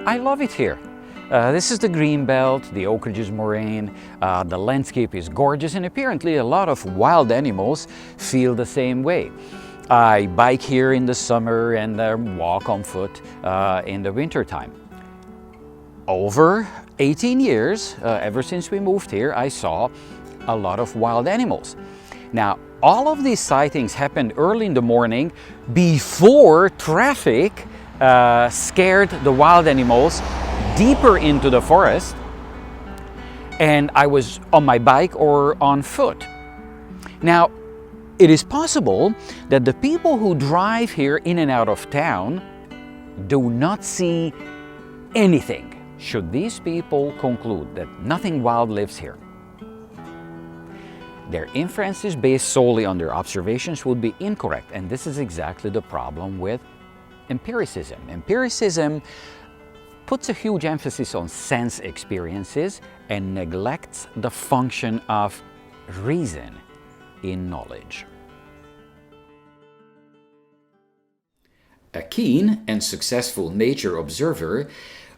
I love it here. This is the green belt, the Oak Ridges moraine. The landscape is gorgeous, and apparently a lot of wild animals feel the same way. I bike here in the summer and walk on foot in the wintertime. Over 18 years, ever since we moved here, I saw a lot of wild animals. Now, all of these sightings happened early in the morning before traffic scared the wild animals deeper into the forest, and I was on my bike or on foot. Now, it is possible that the people who drive here in and out of town do not see anything, should these people conclude that nothing wild lives here. Their inferences based solely on their observations would be incorrect, and this is exactly the problem with empiricism. Empiricism puts a huge emphasis on sense experiences and neglects the function of reason in knowledge. A keen and successful nature observer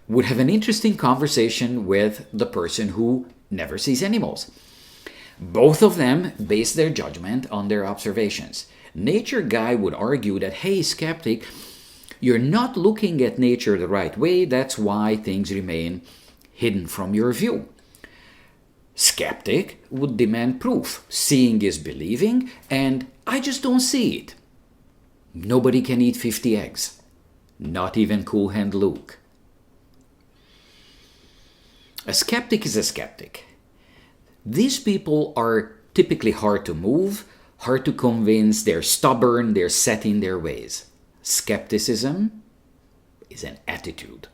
would have an interesting conversation with the person who never sees animals. Both of them base their judgment on their observations. Nature guy would argue that, hey, skeptic, you're not looking at nature the right way, that's why things remain hidden from your view. Skeptic would demand proof. Seeing is believing, and I just don't see it. Nobody can eat 50 eggs. Not even Cool Hand Luke. A skeptic is a skeptic. These people are typically hard to move, hard to convince, they're stubborn, they're set in their ways. Skepticism is an attitude.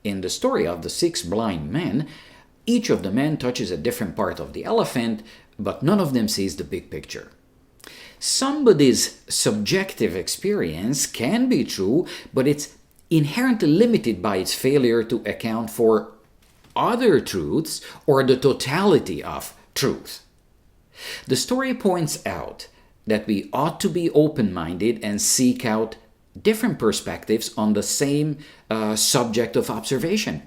In the story of the 6 blind men, each of the men touches a different part of the elephant, but none of them sees the big picture. Somebody's subjective experience can be true, but it's inherently limited by its failure to account for other truths or the totality of truth. The story points out that we ought to be open-minded and seek out different perspectives on the same subject of observation.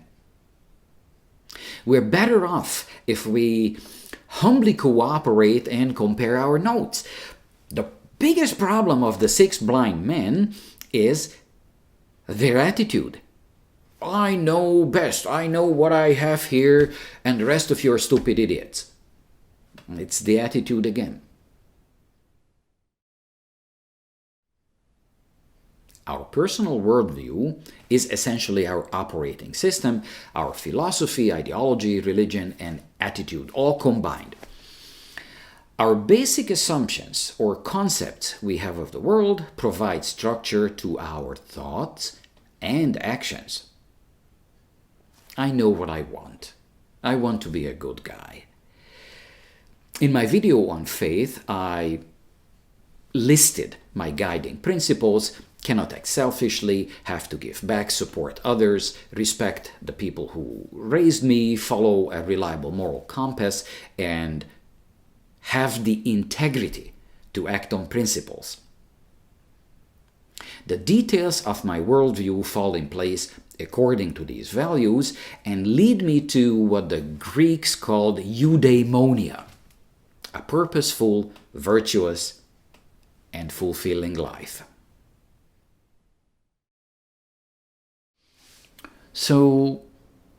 We're better off if we humbly cooperate and compare our notes. The biggest problem of the 6 blind men is their attitude. I know best, I know what I have here, and the rest of you are stupid idiots. It's the attitude again. Our personal worldview is essentially our operating system, our philosophy, ideology, religion, and attitude, all combined. Our basic assumptions or concepts we have of the world provide structure to our thoughts and actions. I know what I want. I want to be a good guy. In my video on faith, I listed my guiding principles: cannot act selfishly, have to give back, support others, respect the people who raised me, follow a reliable moral compass, and have the integrity to act on principles. The details of my worldview fall in place according to these values and lead me to what the Greeks called eudaimonia, a purposeful, virtuous, and fulfilling life. So,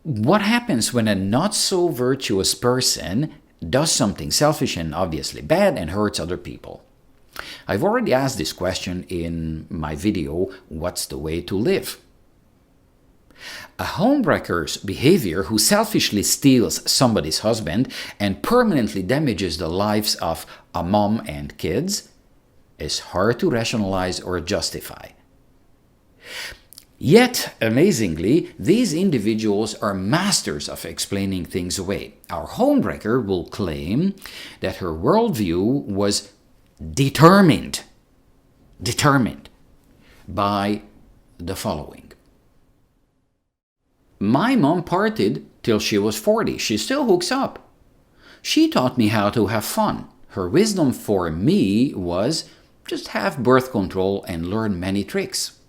what happens when a not-so-virtuous person does something selfish and obviously bad and hurts other people? I've already asked this question in my video, What's the Way to Live? A homewrecker's behavior who selfishly steals somebody's husband and permanently damages the lives of a mom and kids is hard to rationalize or justify. Yet, amazingly, these individuals are masters of explaining things away. Our homewrecker will claim that her worldview was determined by the following. My mom partied till she was 40. She still hooks up. She taught me how to have fun. Her wisdom for me was just have birth control and learn many tricks.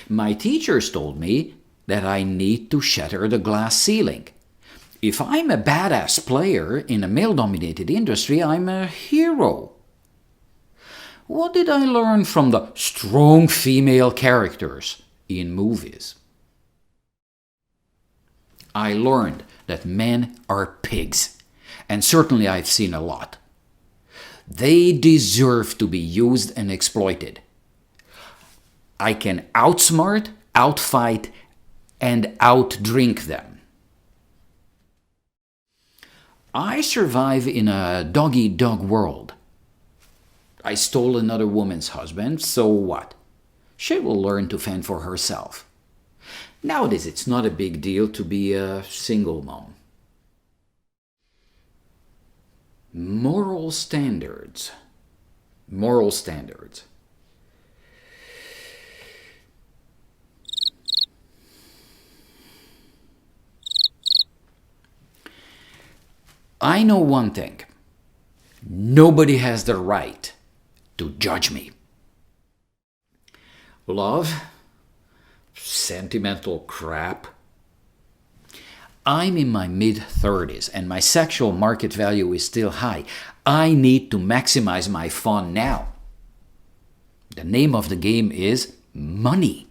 My teachers told me that I need to shatter the glass ceiling. If I'm a badass player in a male-dominated industry, I'm a hero. What did I learn from the strong female characters in movies? I learned that men are pigs, and certainly I've seen a lot. They deserve to be used and exploited. I can outsmart, outfight, and outdrink them. I survive in a dog-eat-dog world. I stole another woman's husband, so what? She will learn to fend for herself. Nowadays, it's not a big deal to be a single mom. Moral standards. Moral standards. I know one thing. Nobody has the right to judge me. Love? Sentimental crap. I'm in my mid-30s and my sexual market value is still high. I need to maximize my fun now. The name of the game is money.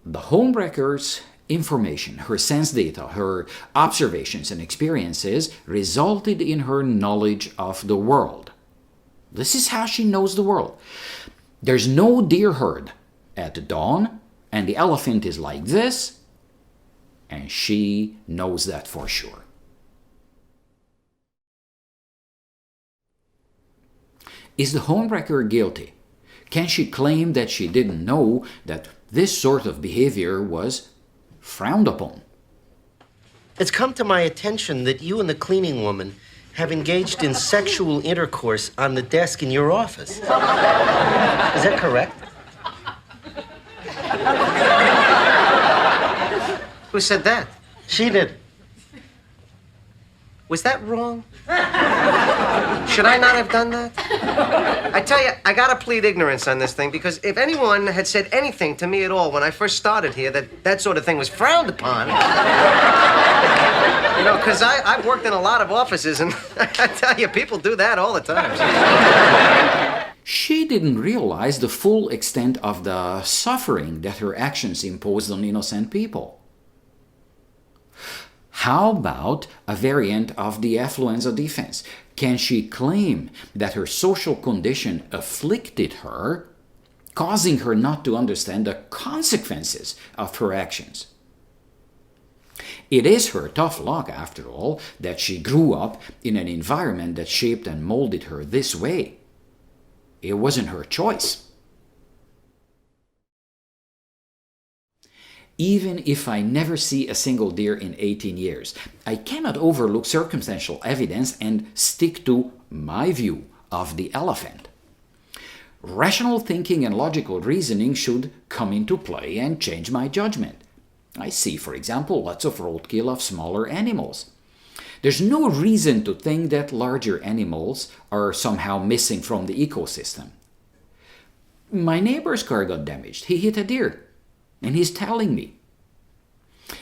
The homewrecker's information, her sense data, her observations and experiences resulted in her knowledge of the world. This is how she knows the world. There's no deer herd at the dawn, and the elephant is like this, and she knows that for sure. Is the homewrecker guilty? Can she claim that she didn't know that this sort of behavior was frowned upon? It's come to my attention that you and the cleaning woman have engaged in sexual intercourse on the desk in your office. Is that correct? Who said that? She did. Was that wrong? Should I not have done that? I tell you, I gotta plead ignorance on this thing, because if anyone had said anything to me at all when I first started here that sort of thing was frowned upon, you know, because I've worked in a lot of offices, and I tell you, people do that all the time. She didn't realize the full extent of the suffering that her actions imposed on innocent people. How about a variant of the affluenza defense? Can she claim that her social condition afflicted her, causing her not to understand the consequences of her actions? It is her tough luck, after all, that she grew up in an environment that shaped and molded her this way. It wasn't her choice. Even if I never see a single deer in 18 years, I cannot overlook circumstantial evidence and stick to my view of the elephant. Rational thinking and logical reasoning should come into play and change my judgment. I see, for example, lots of roadkill of smaller animals. There's no reason to think that larger animals are somehow missing from the ecosystem. My neighbor's car got damaged. He hit a deer. And he's telling me.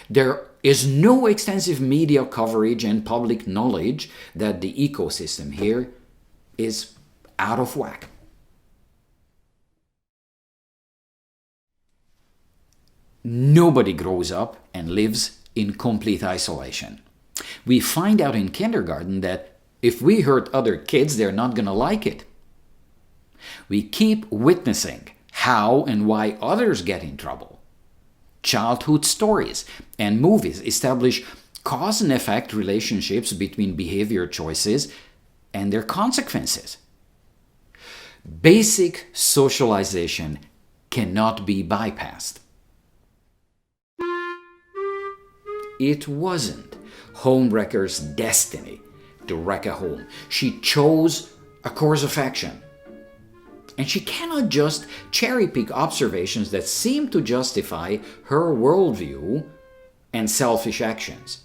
There is no extensive media coverage and public knowledge that the ecosystem here is out of whack. Nobody grows up and lives in complete isolation. We find out in kindergarten that if we hurt other kids, they're not going to like it. We keep witnessing how and why others get in trouble. Childhood stories and movies establish cause and effect relationships between behavior choices and their consequences. Basic socialization cannot be bypassed. It wasn't homewrecker's destiny to wreck a home. She chose a course of action. And she cannot just cherry-pick observations that seem to justify her worldview and selfish actions.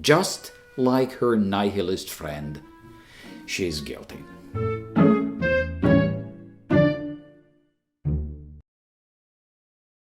Just like her nihilist friend, she's guilty.